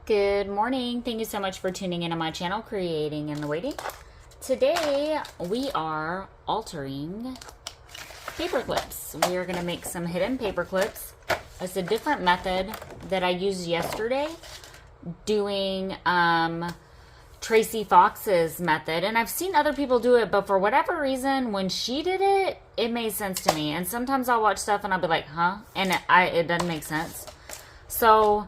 Good morning. Thank you so much for tuning into my channel, Creating in the Waiting. Today, we are altering paper clips. We are going to make some hidden paper clips. It's a different method that I used yesterday doing Tracy Fox's method. And I've seen other people do it, but for whatever reason, when she did it, it made sense to me. And sometimes I'll watch stuff and I'll be like, huh? And it doesn't make sense. So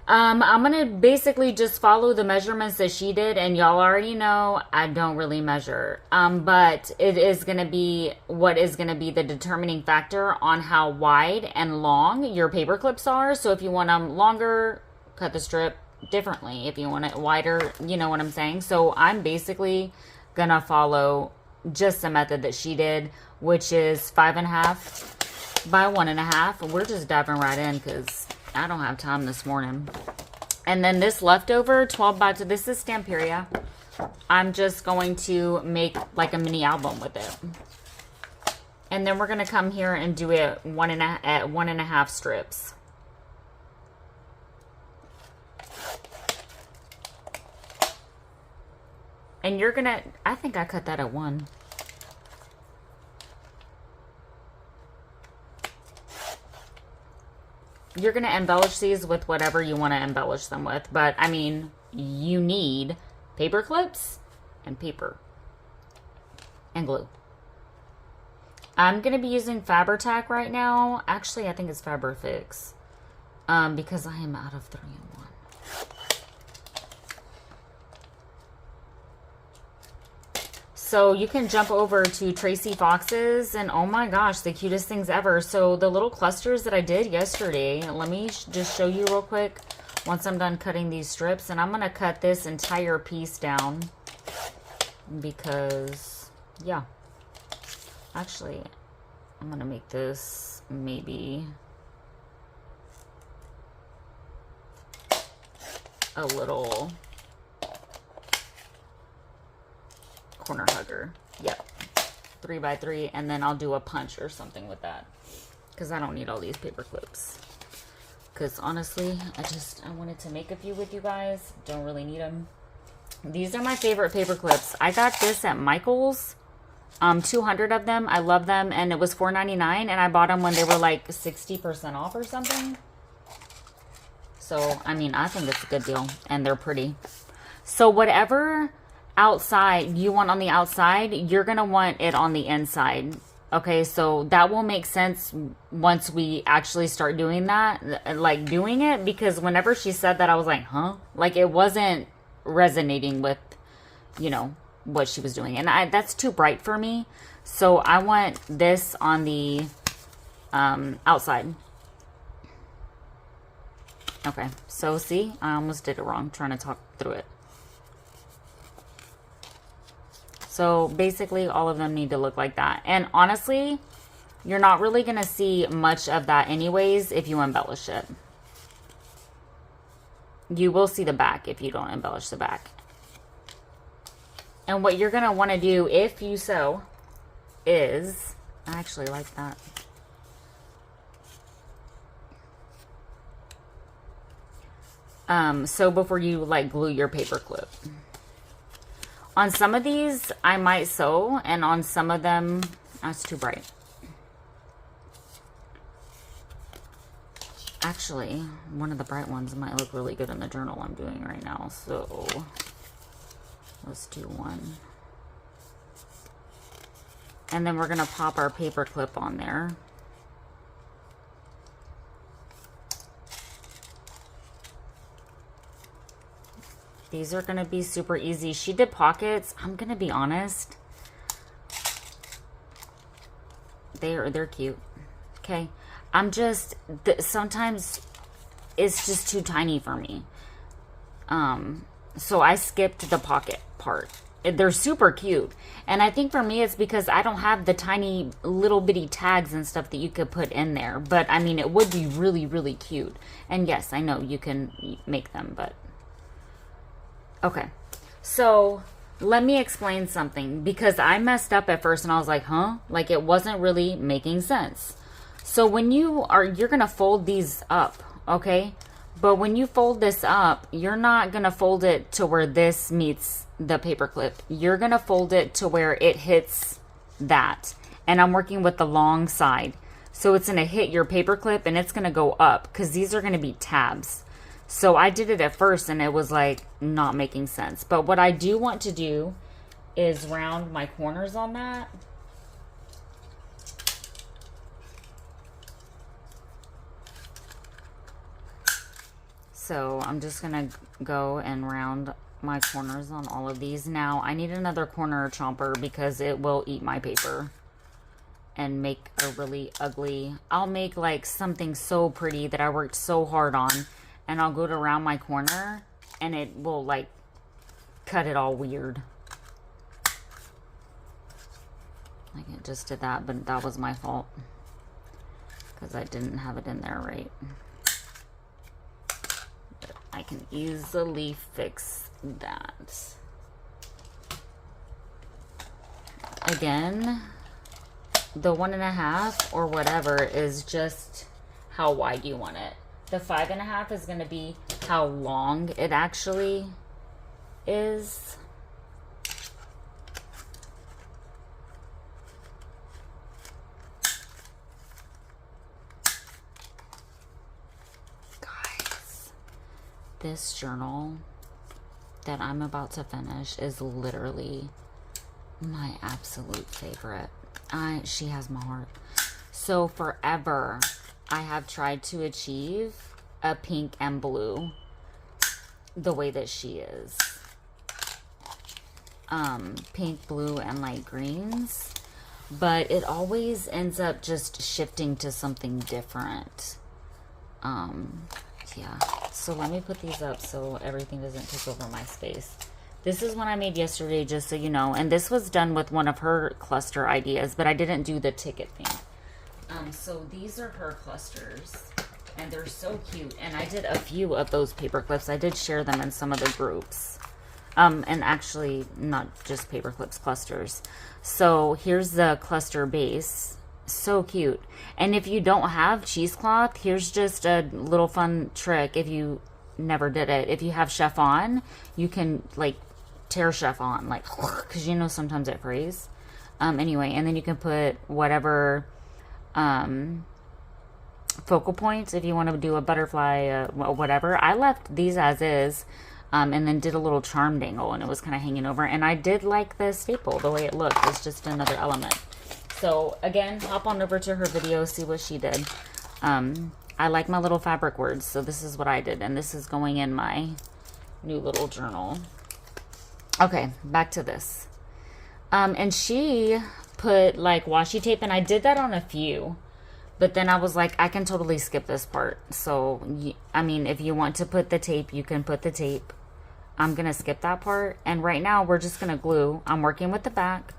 I'm going to basically just follow the measurements that she did, and y'all already know I don't really measure. But it is going to be what is going to be the determining factor on how wide and long your paper clips are. So if you want them longer, cut the strip differently. If you want it wider, you know what I'm saying? So I'm basically going to follow just the method that she did, which is 5.5 by 1.5. We're just diving right in because I don't have time this morning. And then this leftover 12 by 2, this is Stamperia. I'm just going to make like a mini album with it. And then we're going to come here and do it at 1.5 strips. And you're going to, I think I cut that at 1. You're going to embellish these with whatever you want to embellish them with. But, I mean, you need paper clips and paper and glue. I'm going to be using Fabri-Tac right now. Actually, I think it's Fabri-Fix. Because I am out of 3-in-1. So you can jump over to Tracy Fox's, and oh my gosh, the cutest things ever. So the little clusters that I did yesterday, let me just show you real quick once I'm done cutting these strips. And I'm going to cut this entire piece down because, yeah. Actually, I'm going to make this maybe a little corner hugger. Yep. 3 by 3, and then I'll do a punch or something with that because I don't need all these paper clips. Because honestly, I wanted to make a few with you guys. Don't really need them. These are my favorite paper clips. I got this at Michael's. 200 of them. I love them, and it was $4.99, and I bought them when they were like 60% off or something. So, I mean, I think it's a good deal, and they're pretty. So whatever outside you want on the outside, you're gonna want it on the inside. Okay, so that will make sense once we actually start doing that, like doing it, because whenever she said that, I was like, huh? Like it wasn't resonating with, you know, what she was doing, and that's too bright for me. So I want this on the outside. Okay, so see, I almost did it wrong trying to talk through it. So basically all of them need to look like that. And honestly, you're not really going to see much of that anyways if you embellish it. You will see the back if you don't embellish the back. And what you're going to want to do if you sew is, I actually like that. So before you like glue your paper clip. On some of these, I might sew, and on some of them, that's too bright. Actually, one of the bright ones might look really good in the journal I'm doing right now, so let's do one. And then we're going to pop our paper clip on there. These are going to be super easy. She did pockets. I'm going to be honest. They're cute. Okay. I'm just, sometimes it's just too tiny for me. So I skipped the pocket part. They're super cute. And I think for me, it's because I don't have the tiny little bitty tags and stuff that you could put in there. But I mean, it would be really, really cute. And yes, I know you can make them, but okay, so let me explain something, because I messed up at first and I was like, huh? Like it wasn't really making sense. So when you're going to fold these up, okay? But when you fold this up, you're not going to fold it to where this meets the paper clip. You're going to fold it to where it hits that. And I'm working with the long side. So it's going to hit your paper clip and it's going to go up because these are going to be tabs. So I did it at first and it was like not making sense. But what I do want to do is round my corners on that. So I'm just going to go and round my corners on all of these. Now I need another corner chomper because it will eat my paper and make a really ugly. I'll make like something so pretty that I worked so hard on, and I'll go to round my corner and it will like cut it all weird. Like it just did that, but that was my fault because I didn't have it in there right. I can easily fix that. Again, the 1.5 or whatever is just how wide you want it. The 5.5 is going to be how long it actually is. This journal that I'm about to finish is literally my absolute favorite. She has my heart. So forever, I have tried to achieve a pink and blue the way that she is. Pink, blue, and light greens. But it always ends up just shifting to something different. Yeah, so let me put these up so everything doesn't take over my space. This is one I made yesterday, just so you know, and this was done with one of her cluster ideas, but I didn't do the ticket thing. So these are her clusters, and they're so cute, and I did a few of those paper clips. I did share them in some of the groups, and actually not just paper clips, clusters. So here's the cluster base. So cute. And if you don't have cheesecloth, here's just a little fun trick. If you never did it, if you have chiffon, you can like tear chiffon, like, because you know sometimes it frays. Anyway, and then you can put whatever focal points if you want to do a butterfly, whatever. I left these as is, and then did a little charm dangle, and it was kind of hanging over. And I did like the staple, the way it looked. It's just another element. So again, hop on over to her video, see what she did. I like my little fabric words, so this is what I did, and this is going in my new little journal. Okay, back to this. And she put like washi tape, and I did that on a few, but then I was like, I can totally skip this part. So, I mean, if you want to put the tape, you can put the tape. I'm going to skip that part, and right now we're just going to glue. I'm working with the back.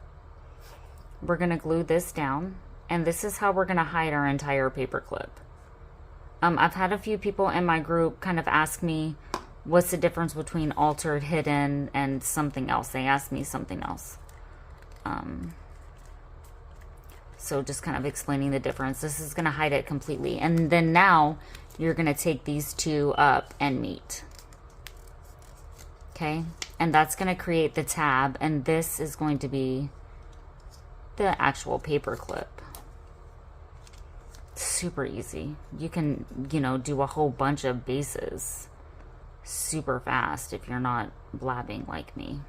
We're going to glue this down, and this is how we're going to hide our entire paper clip. I've had a few people in my group kind of ask me, what's the difference between altered, hidden, and something else? They asked me something else. So just kind of explaining the difference. This is going to hide it completely. And then now you're going to take these two up and meet. Okay? And that's going to create the tab, and this is going to be the actual paper clip. Super easy. You can, you know, do a whole bunch of bases super fast if you're not blabbing like me.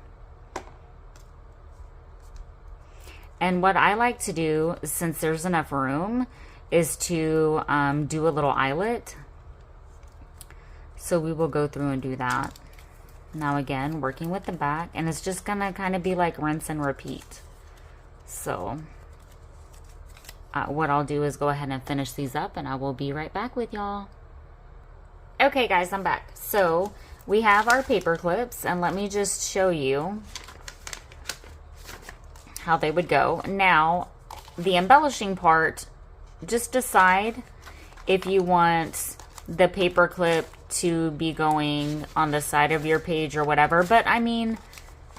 And what I like to do, since there's enough room, is to do a little eyelet. So we will go through and do that. Now again, working with the back, and it's just gonna kind of be like rinse and repeat. So what I'll do is go ahead and finish these up, and I will be right back with y'all. Okay guys, I'm back. So we have our paper clips, and let me just show you how they would go. Now, the embellishing part, just decide if you want the paper clip to be going on the side of your page or whatever. But I mean,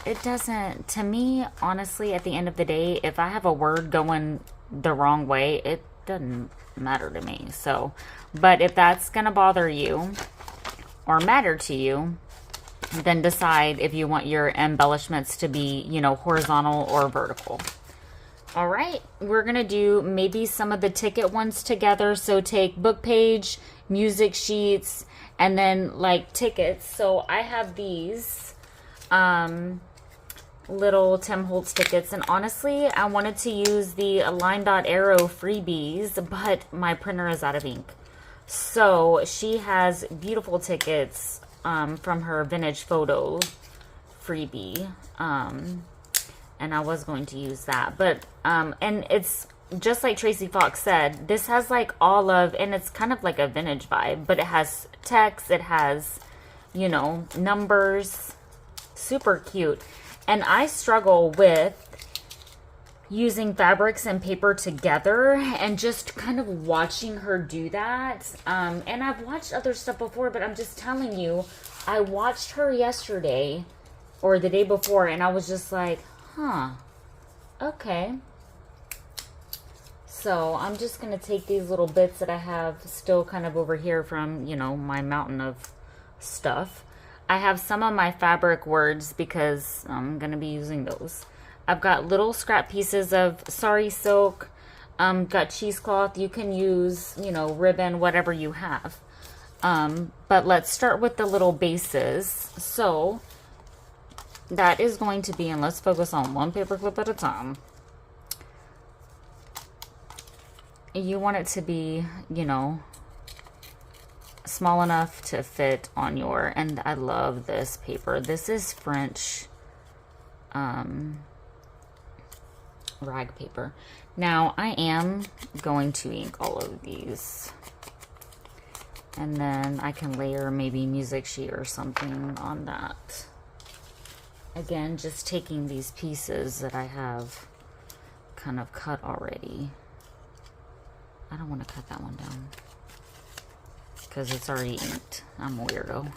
it doesn't, to me, honestly, at the end of the day, if I have a word going the wrong way, it doesn't matter to me. So, but if that's gonna bother you, or matter to you, then decide if you want your embellishments to be, you know, horizontal or vertical. All right, we're gonna do maybe some of the ticket ones together. So take book page, music sheets, and then like tickets. So I have these little Tim Holtz tickets, and honestly I wanted to use the line dot arrow freebies, but my printer is out of ink. So she has beautiful tickets from her vintage photo freebie, and I was going to use that, but and it's just like Tracy Fox said, this has like all of, and it's kind of like a vintage vibe, but it has text, it has, you know, numbers, super cute. And I struggle with using fabrics and paper together and just kind of watching her do that. And I've watched other stuff before, but I'm just telling you, I watched her yesterday or the day before, and I was just like, huh, okay. So I'm just going to take these little bits that I have still kind of over here from, you know, my mountain of stuff. I have some of my fabric words because I'm going to be using those. I've got little scrap pieces of sari silk, got cheesecloth. You can use, you know, ribbon, whatever you have. But let's start with the little bases. So that is going to be, and let's focus on one paper clip at a time. You want it to be, you know, small enough to fit on your, and I love this paper. This is French rag paper. Now I am going to ink all of these, and then I can layer maybe music sheet or something on that. Again, just taking these pieces that I have kind of cut already. I don't want to cut that one down because it's already inked. I'm a weirdo.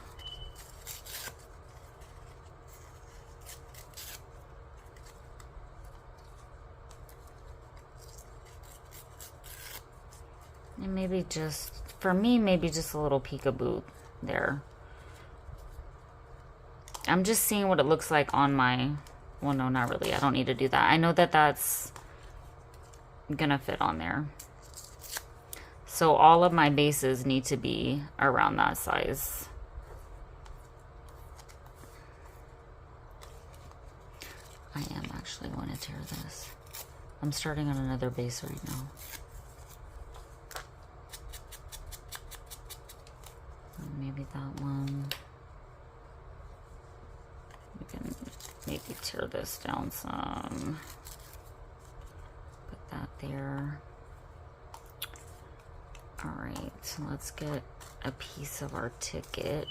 And maybe just, for me, maybe just a little peekaboo there. I'm just seeing what it looks like on my, well, no, not really. I don't need to do that. I know that that's gonna fit on there. So all of my bases need to be around that size. I am actually going to tear this. I'm starting on another base right now. Maybe that one. We can maybe tear this down some. Put that there. All right, so let's get a piece of our ticket.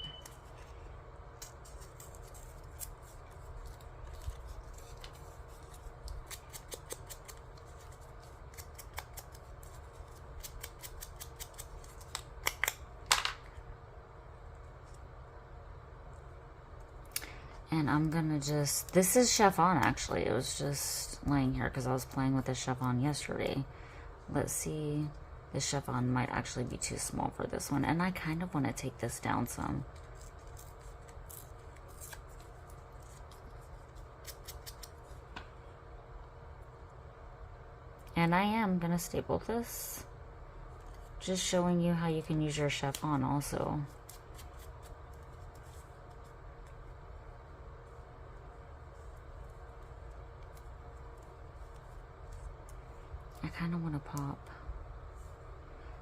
And I'm gonna just, this is chiffon actually. It was just laying here because I was playing with the chiffon yesterday. Let's see. The chiffon might actually be too small for this one. And I kind of want to take this down some. And I am going to staple this. Just showing you how you can use your chiffon also. I kind of want to pop.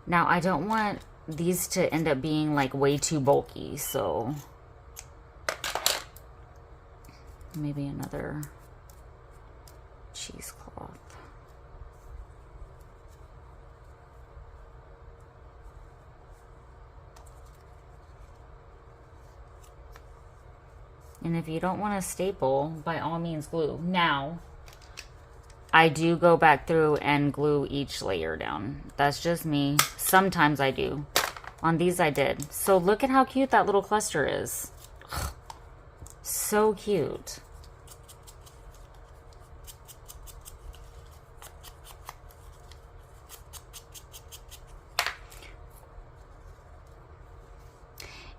Now, I don't want these to end up being like way too bulky, so maybe another cheesecloth. And if you don't want to staple, by all means glue. Now, I do go back through and glue each layer down. That's just me. Sometimes I do. On these I did. So look at how cute that little cluster is. So cute.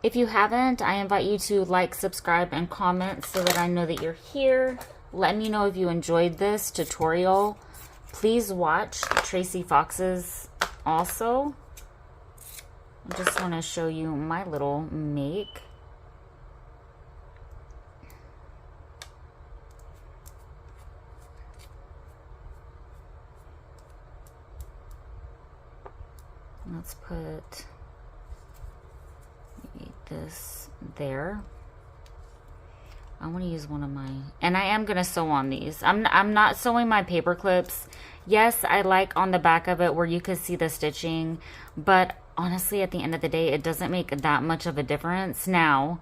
If you haven't, I invite you to like, subscribe, and comment so that I know that you're here. Let me know if you enjoyed this tutorial. Please watch Tracy Fox's also. I just want to show you my little make. Let's put maybe this there. I want to use one of my, and I am going to sew on these. I'm not sewing my paper clips. Yes, I like on the back of it where you could see the stitching, but honestly, at the end of the day, it doesn't make that much of a difference. Now,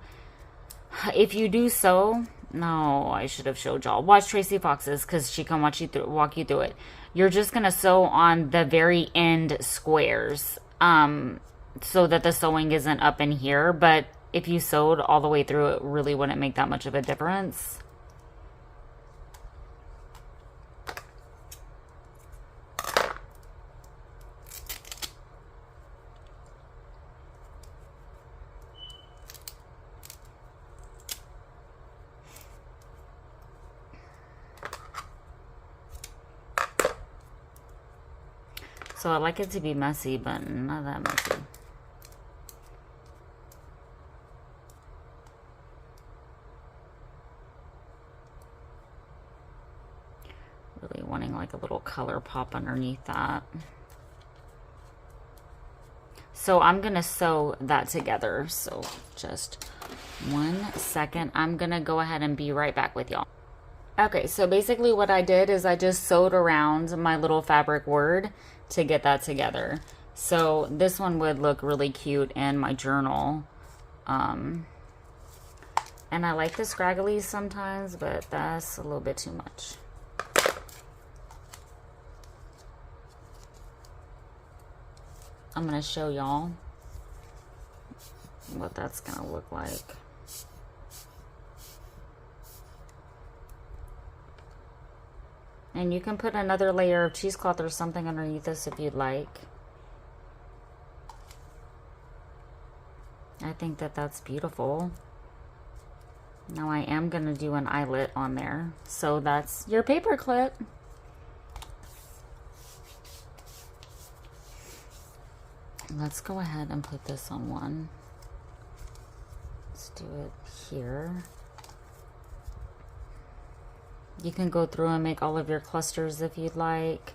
if you do sew, no, I should have showed y'all. Watch Tracy Fox's because she can walk you through it. You're just going to sew on the very end squares so that the sewing isn't up in here, but if you sewed all the way through, it really wouldn't make that much of a difference. So I like it to be messy, but not that messy. Really wanting like a little color pop underneath that. So I'm gonna sew that together. So just 1 second. I'm gonna go ahead and be right back with y'all. Okay, so basically what I did is I just sewed around my little fabric word to get that together. So this one would look really cute in my journal. And I like the scragglies sometimes, but that's a little bit too much. I'm gonna show y'all what that's gonna look like. And you can put another layer of cheesecloth or something underneath this if you'd like. I think that that's beautiful. Now I am gonna do an eyelet on there. So that's your paper clip. Let's go ahead and put this on one. Let's do it here. You can go through and make all of your clusters if you'd like.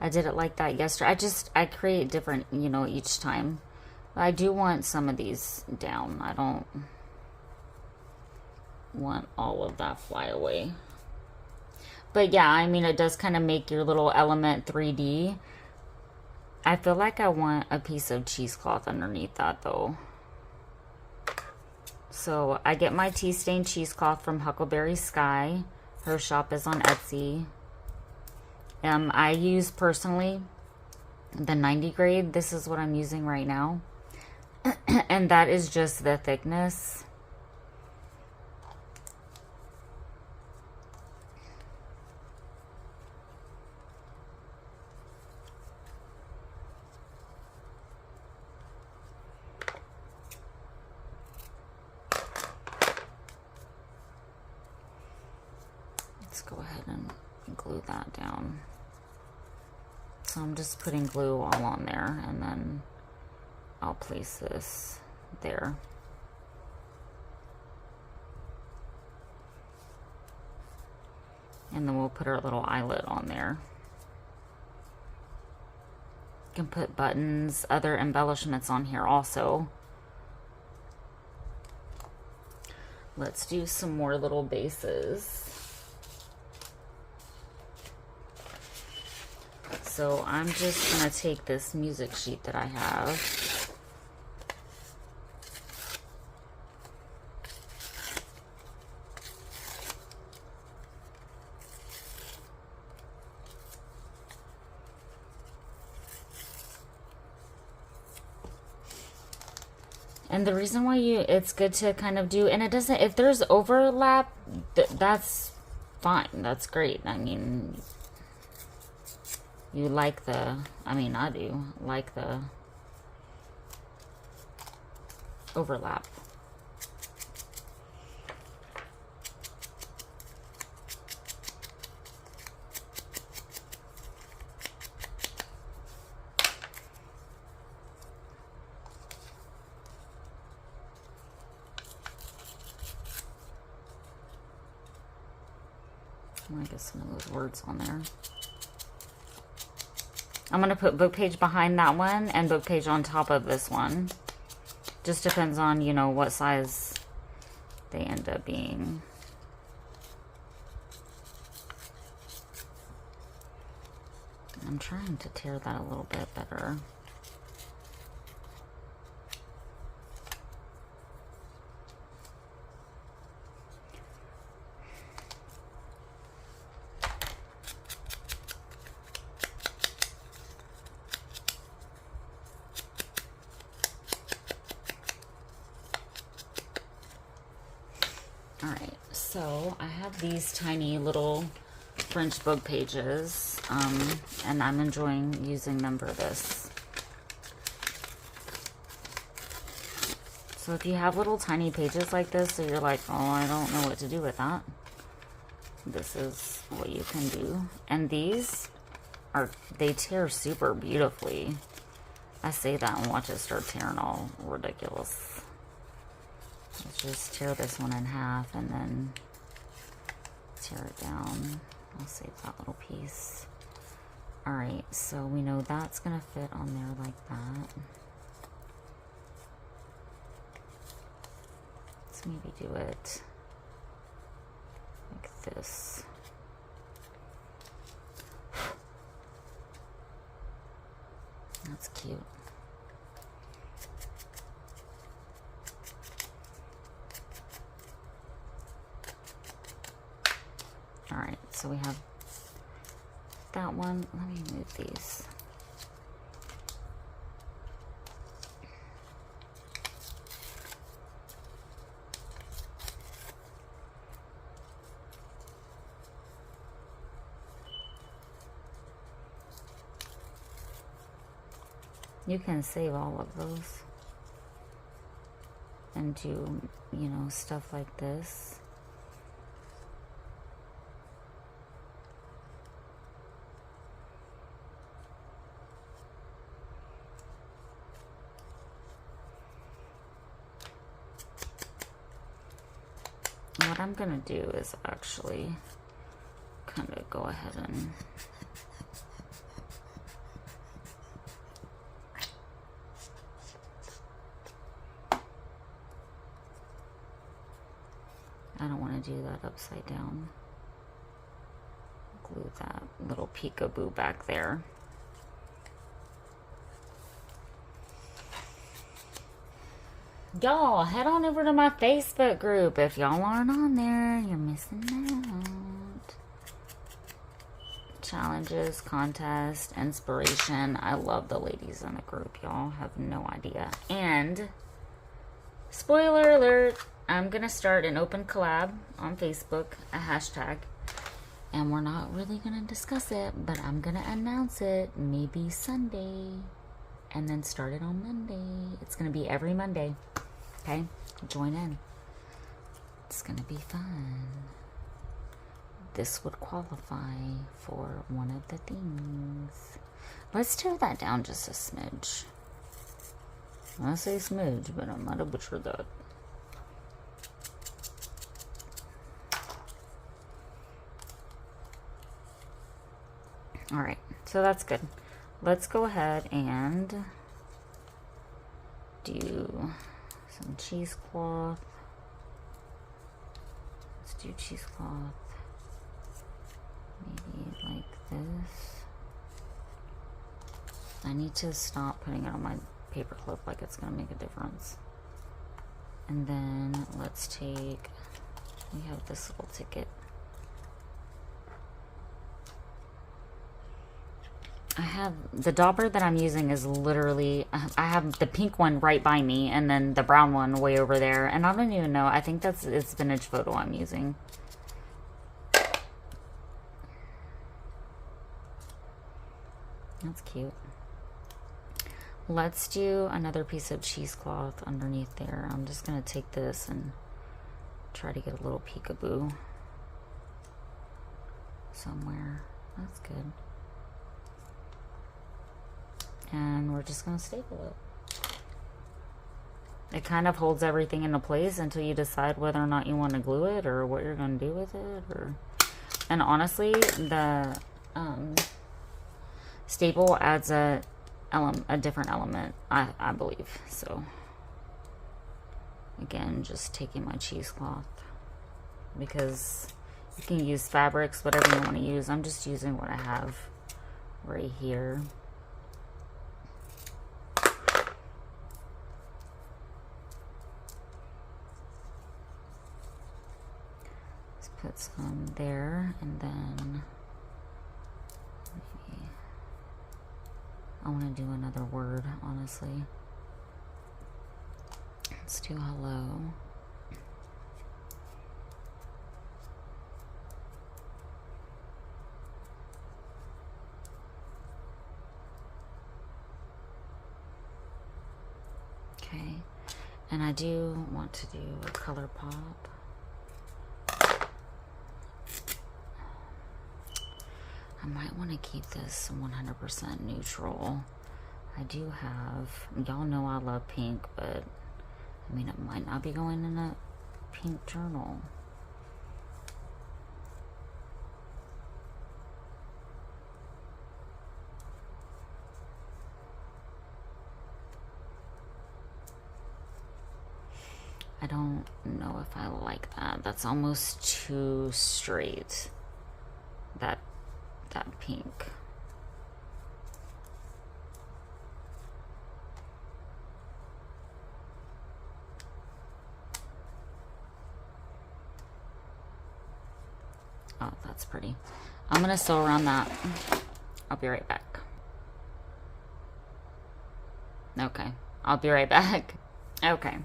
I did it like that yesterday. I create different, you know, each time. I do want some of these down. I don't want all of that fly away. But yeah, I mean, it does kind of make your little element 3D. I feel like I want a piece of cheesecloth underneath that though. So I get my tea stain cheesecloth from Huckleberry Sky. Her shop is on Etsy. I use personally the 90 grade. This is what I'm using right now. And that is just the thickness. Let's go ahead and glue that down. So I'm just putting glue all on there, and then I'll place this there. And then we'll put our little eyelet on there. You can put buttons, other embellishments on here also. Let's do some more little bases. So I'm just going to take this music sheet that I have. And the reason why it's good to kind of do, and it doesn't, if there's overlap, that's fine. That's great. I mean, you like the, I mean, I do like the overlap. I'm gonna get some of those words on there. I'm gonna put book page behind that one and book page on top of this one. Just depends on, you know, what size they end up being. I'm trying to tear that a little bit better. Alright, so I have these tiny little French book pages, and I'm enjoying using them for this. So if you have little tiny pages like this, so you're like, oh, I don't know what to do with that, this is what you can do. And these they tear super beautifully. I say that and watch it start tearing all ridiculous. Let's just tear this one in half and then tear it down. I'll save that little piece. Alright, so we know that's going to fit on there like that. Let's maybe do it like this. That's cute. Alright, so we have that one. Let me move these. You can save all of those and do, you know, stuff like this. What I'm gonna do is actually kind of go ahead and I don't want to do that upside down. Glue that little peekaboo back there. Y'all, head on over to my Facebook group. If y'all aren't on there, you're missing out. Challenges, contest, inspiration. I love the ladies in the group. Y'all have no idea. And, spoiler alert, I'm going to start an open collab on Facebook, a hashtag. And we're not really going to discuss it, but I'm going to announce it maybe Sunday. And then start it on Monday. It's going to be every Monday. Okay? Join in. It's going to be fun. This would qualify for one of the things. Let's tear that down just a smidge. I say smidge, but I might have butchered that. Alright, so that's good. Let's go ahead and do some cheesecloth. Let's do cheesecloth. Maybe like this. I need to stop putting it on my paper clip like it's going to make a difference. And then let's take, we have this little ticket. I have, the dauber that I'm using is literally, I have the pink one right by me and then the brown one way over there. And I don't even know, I think it's Vintage Photo I'm using. That's cute. Let's do another piece of cheesecloth underneath there. I'm just going to take this and try to get a little peekaboo somewhere. That's good. And we're just going to staple it. It kind of holds everything into place until you decide whether or not you want to glue it or what you're going to do with it. And honestly, the staple adds a different element, I believe. So again, just taking my cheesecloth, because you can use fabrics, whatever you want to use. I'm just using what I have right here. Let's put some there, and then maybe I want to do another word, honestly. Let's do hello. Okay, and I do want to do a color pop. I might want to keep this 100% neutral. I do have, y'all know I love pink, but I mean, it might not be going in a pink journal. I don't know if I like that. That's almost too straight. That pink. Oh, that's pretty. I'm gonna sew around that. I'll be right back. Okay, I'll be right back. Okay,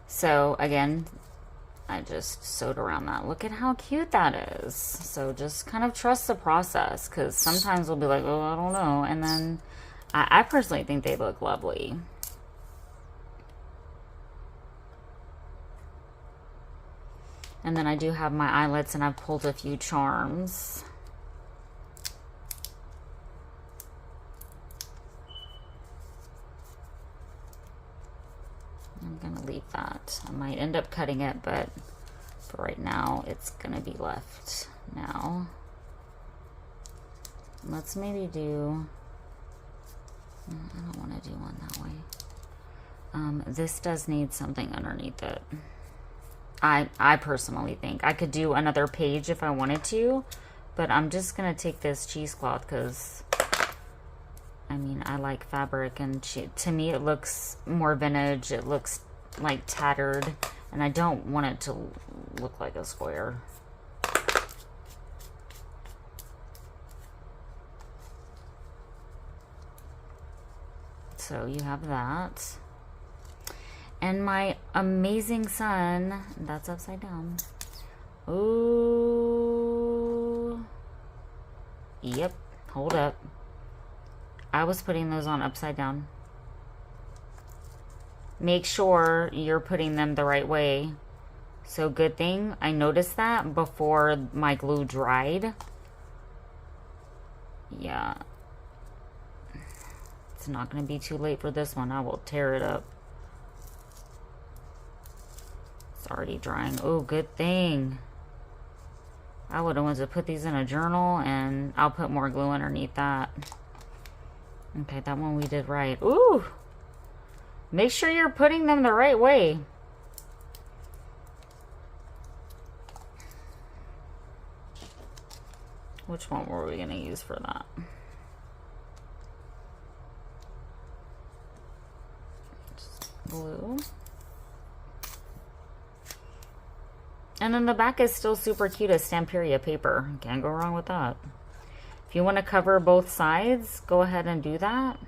so again, I just sewed around that. Look at how cute that is. So just kind of trust the process, because sometimes we'll be like, oh, I don't know. And then I personally think they look lovely. And then I do have my eyelets, and I've pulled a few charms. I'm gonna leave that. I might end up cutting it, but for right now, it's gonna be left now. Let's maybe do, I don't wanna do one that way. This does need something underneath it. I personally think I could do another page if I wanted to, but I'm just gonna take this cheesecloth because I mean, I like fabric, and to me it looks more vintage. It looks like tattered, and I don't want it to look like a square. So you have that. And my amazing sun, that's upside down. Ooh. Yep, hold up. I was putting those on upside down. Make sure you're putting them the right way. So good thing I noticed that before my glue dried. Yeah. It's not going to be too late for this one. I will tear it up. It's already drying. Oh, good thing. I would have wanted to put these in a journal, and I'll put more glue underneath that. Okay, that one we did right. Ooh! Make sure you're putting them the right way. Which one were we going to use for that? Just glue. And then the back is still super cute as Stamperia paper. Can't go wrong with that. If you want to cover both sides, go ahead and do that.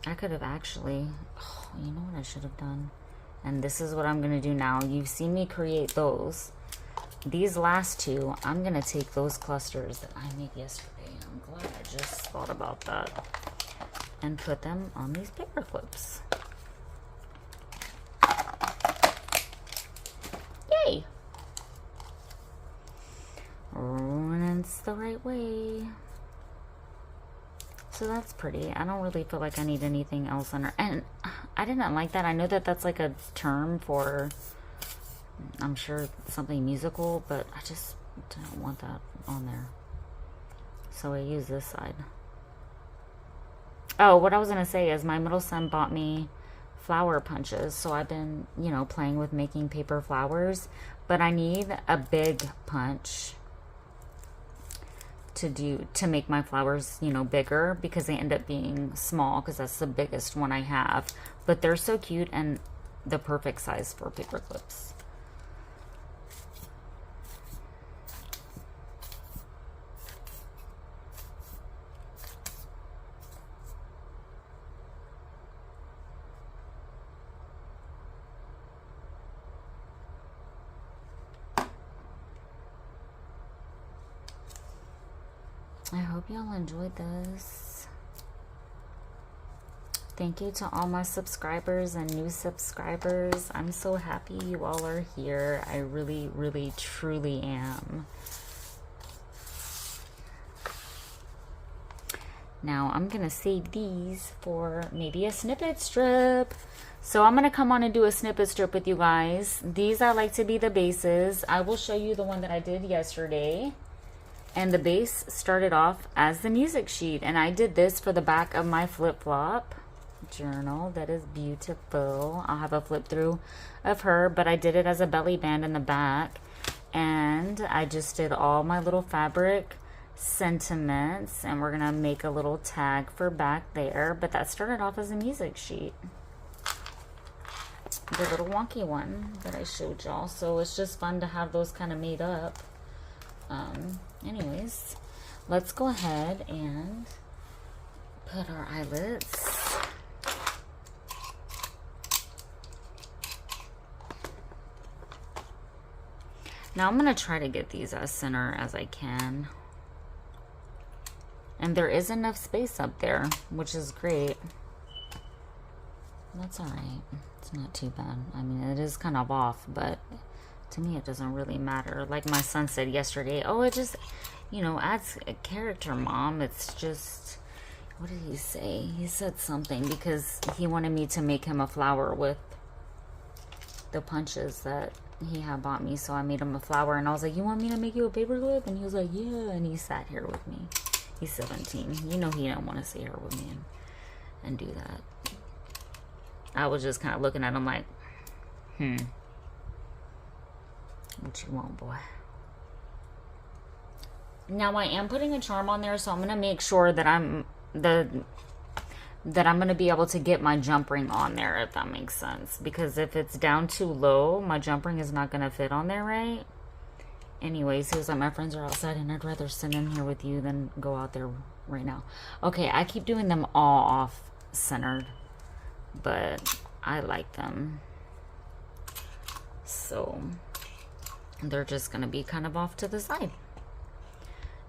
I could have actually, oh, you know what I should have done? And this is what I'm going to do now. You've seen me create those. These last two, I'm going to take those clusters that I made yesterday. I'm glad I just thought about that. And put them on these paper clips. Yay! And it's the right way. So that's pretty. I don't really feel like I need anything else under. And I didn't like that. I know that that's like a term for, I'm sure, something musical, but I just don't want that on there. So I use this side. Oh, what I was going to say is my middle son bought me flower punches. So I've been, you know, playing with making paper flowers. But I need a big punch to make my flowers, you know, bigger, because they end up being small because that's the biggest one I have. But they're so cute and the perfect size for paper clips. I hope y'all enjoyed this. Thank you to all my subscribers and new subscribers. I'm so happy you all are here. I really, really, truly am. Now I'm going to save these for maybe a snippet strip. So I'm going to come on and do a snippet strip with you guys. These I like to be the bases. I will show you the one that I did yesterday. And the base started off as the music sheet. And I did this for the back of my flip-flop journal. That is beautiful. I'll have a flip through of her. But I did it as a belly band in the back. And I just did all my little fabric sentiments. And we're going to make a little tag for back there. But that started off as a music sheet. The little wonky one that I showed y'all. So it's just fun to have those kind of made up. Anyways, let's go ahead and put our eyelets. Now I'm going to try to get these as center as I can. And there is enough space up there, which is great. That's alright. It's not too bad. I mean, it is kind of off, but to me it doesn't really matter. Like my son said yesterday, oh, it just, you know, adds a character, Mom. It's just, what did he say? He said something because he wanted me to make him a flower with the punches that he had bought me. So I made him a flower, and I was like, you want me to make you a paperclip? And he was like, yeah. And he sat here with me. He's 17. You know he don't want to sit here with me and do that. I was just kind of looking at him like, what you want, boy? Now I am putting a charm on there, so I'm gonna make sure that I'm gonna be able to get my jump ring on there, if that makes sense. Because if it's down too low, my jump ring is not gonna fit on there right. Anyways, he was like, my friends are outside and I'd rather sit in here with you than go out there right now. Okay, I keep doing them all off centered, but I like them. So they're just going to be kind of off to the side.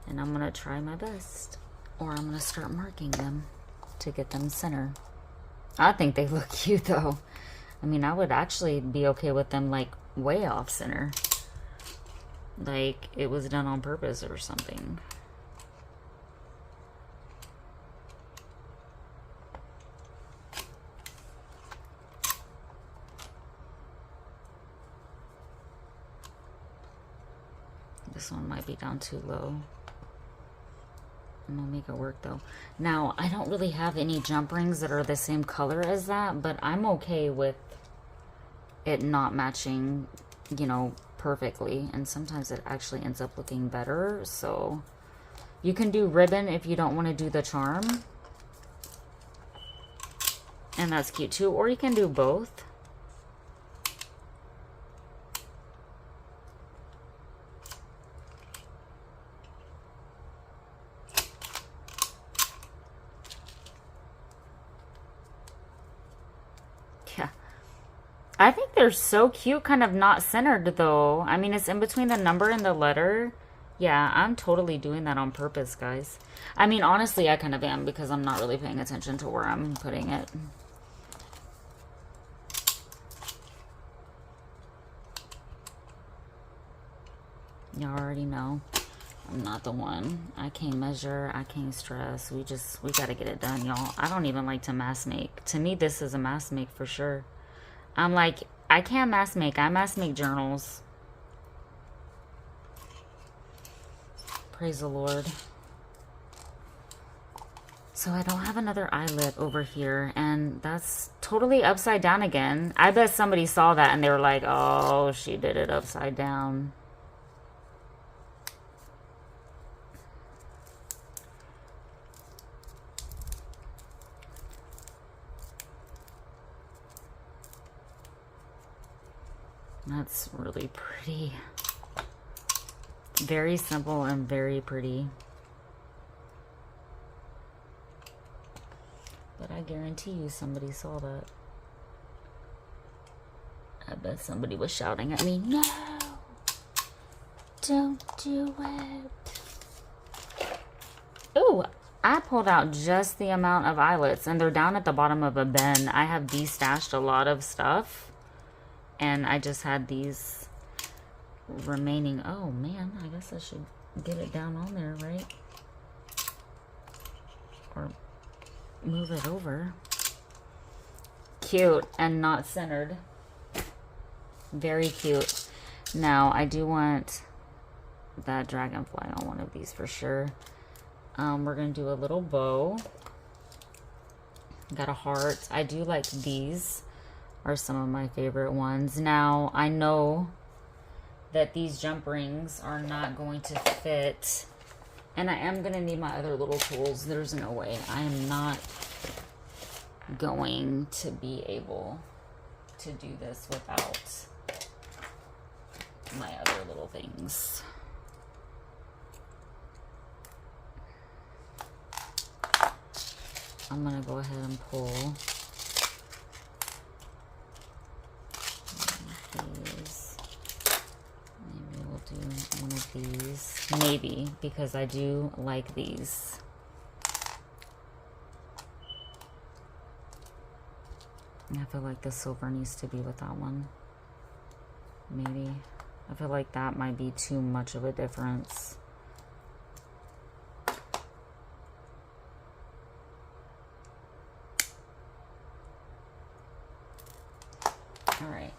And I'm going to try my best. Or I'm going to start marking them to get them center. I think they look cute though. I mean, I would actually be okay with them like way off center. Like it was done on purpose or something. This one might be down too low. I'm gonna make it work though. Now, I don't really have any jump rings that are the same color as that, but I'm okay with it not matching, you know, perfectly. And sometimes it actually ends up looking better. So you can do ribbon if you don't want to do the charm. And that's cute too. Or you can do both. Yeah. I think they're so cute, kind of not centered though. I mean, it's in between the number and the letter. Yeah, I'm totally doing that on purpose, guys. I mean, honestly, I kind of am because I'm not really paying attention to where I'm putting it. You already know. I'm not the one. I can't measure. I can't stress. We got to get it done, y'all. I don't even like to mass make. To me, this is a mass make for sure. I'm like, I can't mass make. I mass make journals. Praise the Lord. So I don't have another eyelet over here, and that's totally upside down again. I bet somebody saw that and they were like, oh, she did it upside down. That's really pretty. Very simple and very pretty. But I guarantee you somebody saw that. I bet somebody was shouting at me, no! Don't do it! Ooh, I pulled out just the amount of eyelets, and they're down at the bottom of a bin. I have destashed a lot of stuff, and I just had these remaining. Oh man, I guess I should get it down on there, right? Or move it over. Cute and not centered. Very cute. Now I do want that dragonfly on one of these for sure. We're gonna do a little bow. Got a heart. I do like these, are some of my favorite ones. Now I know that these jump rings are not going to fit, and I am gonna need my other little tools. There's no way I am not going to be able to do this without my other little things. I'm gonna go ahead and pull these. Maybe we'll do one of these. Maybe, because I do like these. I feel like the silver needs to be with that one. Maybe. I feel like that might be too much of a difference. All right.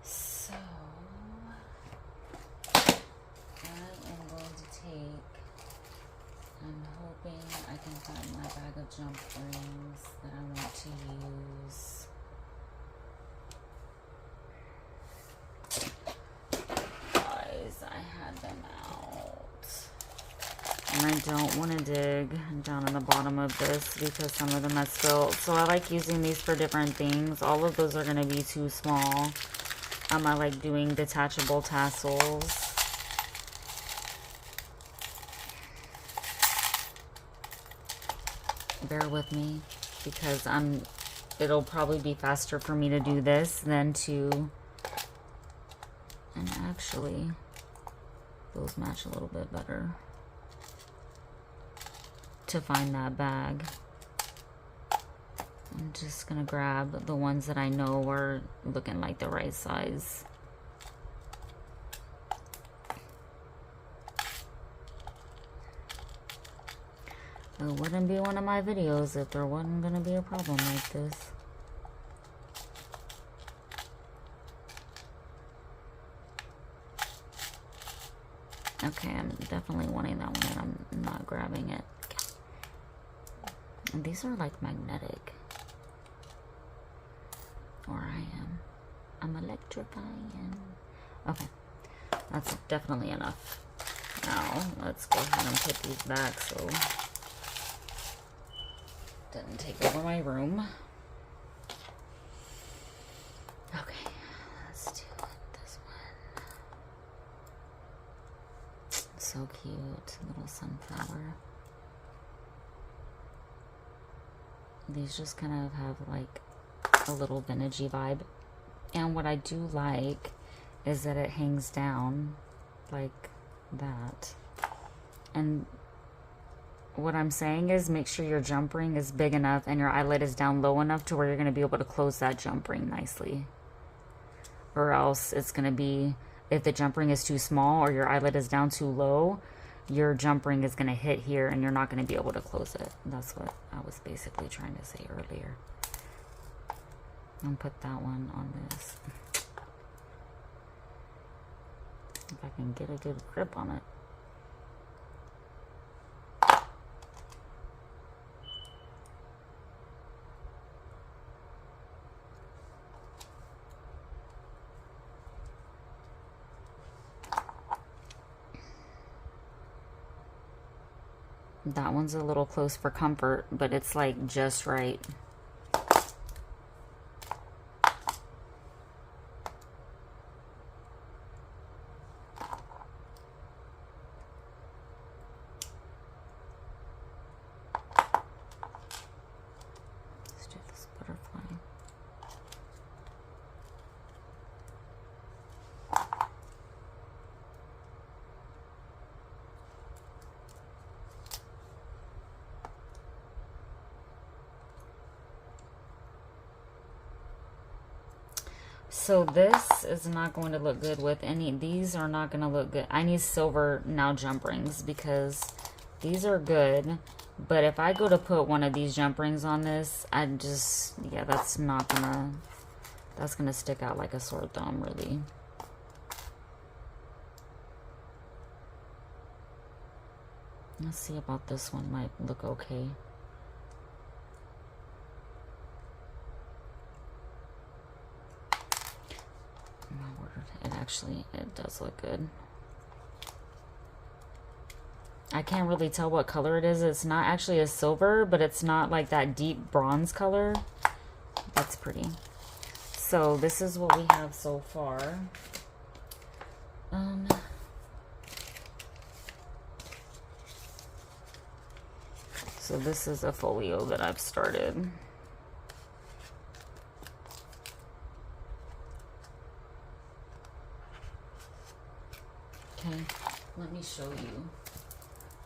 So I am going to take, I'm hoping I can find my bag of jump rings that I want to use. Guys, I had them out. And I don't want to dig down in the bottom of this because some of them have spilled. So I like using these for different things. All of those are going to be too small. I like doing detachable tassels. Bear with me because it'll probably be faster for me to do this than to, and actually those match a little bit better, to find that bag. I'm just gonna grab the ones that I know are looking like the right size. It wouldn't be one of my videos if there wasn't gonna be a problem like this. Okay, I'm definitely wanting that one and I'm not grabbing it. And these are like magnetic. Or I am. I'm electrifying. Okay, that's definitely enough. Now, let's go ahead and put these back so it doesn't take over my room. Okay, let's do this one. So cute, little sunflower. These just kind of have like a little vintagey vibe. And what I do like is that it hangs down like that. And what I'm saying is make sure your jump ring is big enough and your eyelet is down low enough to where you're going to be able to close that jump ring nicely. Or else it's going to be if the jump ring is too small or your eyelet is down too low, your jump ring is going to hit here and you're not going to be able to close it. That's what I was basically trying to say earlier. I'll put that one on this. If I can get a good grip on it. That one's a little close for comfort, but it's like just right. Let's do this butterfly. So this is not going to look good with any, these are not going to look good. I need silver now jump rings because these are good. But if I go to put one of these jump rings on this, I just, yeah, that's not gonna, that's gonna stick out like a sore thumb, really. Let's see about this one, might look okay. It does look good. I can't really tell what color it is. It's not actually a silver, but it's not like that deep bronze color. That's pretty. So this is what we have so far. So this is a folio that I've started. Okay, let me show you.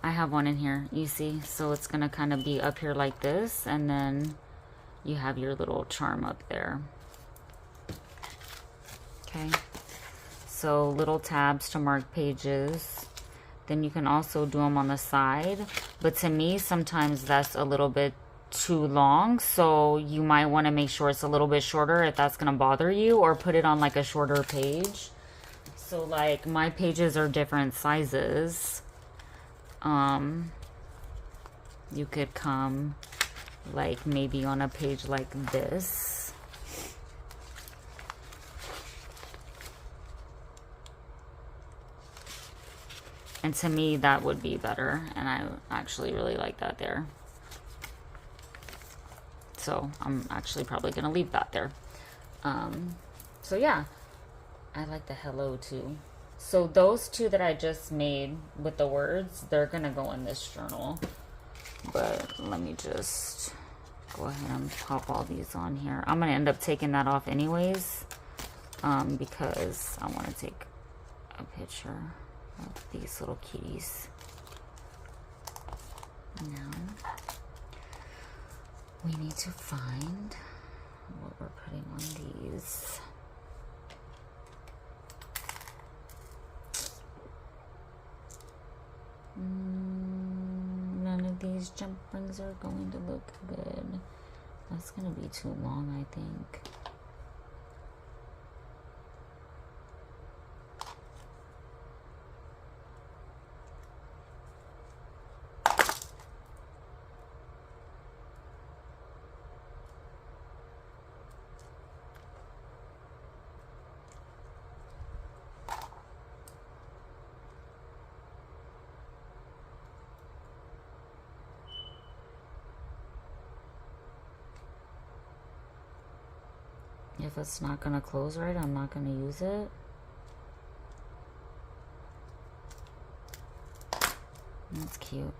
I have one in here, you see, so it's gonna kind of be up here like this, and then you have your little charm up there. Okay, so little tabs to mark pages. Then you can also do them on the side, but to me sometimes that's a little bit too long, so you might want to make sure it's a little bit shorter if that's gonna bother you, or put it on like a shorter page. So like my pages are different sizes. You could come like maybe on a page like this. And to me that would be better, and I actually really like that there. So I'm actually probably gonna leave that there. So yeah. I like the hello too. So those two that I just made with the words, they're gonna go in this journal. But let me just go ahead and pop all these on here. I'm gonna end up taking that off anyways, because I want to take a picture of these little kitties. Now we need to find what we're putting on these. None of these jump rings are going to look good. That's going to be too long, I think. If it's not going to close right, I'm not going to use it. That's cute.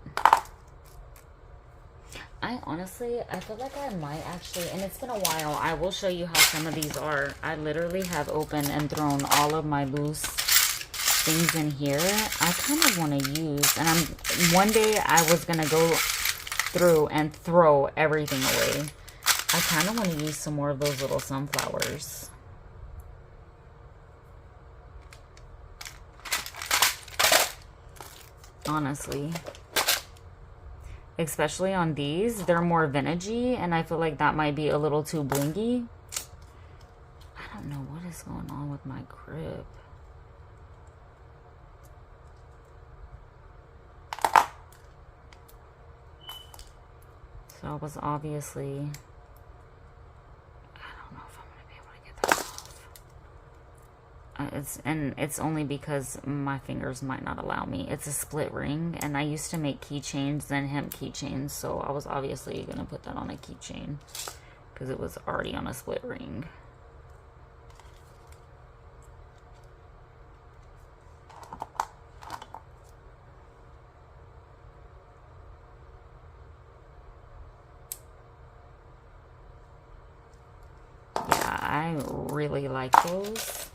I feel like I might actually, and it's been a while, I will show you how some of these are. I literally have opened and thrown all of my loose things in here. I kind of want to use, and one day I was going to go through and throw everything away. I kind of want to use some more of those little sunflowers. honestly. Especially on these, they're more vintagey, and I feel like that might be a little too blingy. I don't know what is going on with my grip. So I was obviously, I don't know if I'm going to be able to get that off. It's only because my fingers might not allow me. It's a split ring, and I used to make keychains and hemp keychains, so I was obviously going to put that on a keychain because it was already on a split ring. I really like those.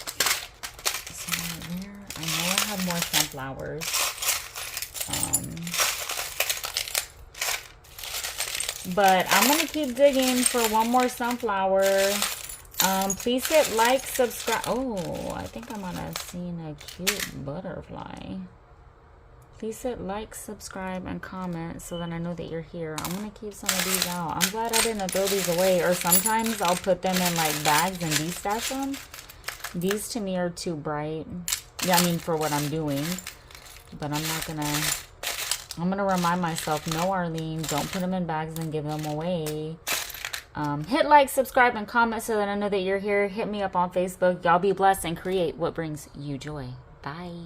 So there, I know I have more sunflowers. But I'm going to keep digging for one more sunflower. Please hit like, subscribe. Oh, I think I might have seen a cute butterfly. Please hit like, subscribe, and comment so that I know that you're here. I'm going to keep some of these out. I'm glad I didn't throw these away. Or sometimes I'll put them in like bags and de-stash them. These to me are too bright. Yeah, I mean for what I'm doing. But I'm not going to... I'm going to remind myself, no, Arlene, don't put them in bags and give them away. Hit like, subscribe, and comment so that I know that you're here. Hit me up on Facebook. Y'all be blessed and create what brings you joy. Bye.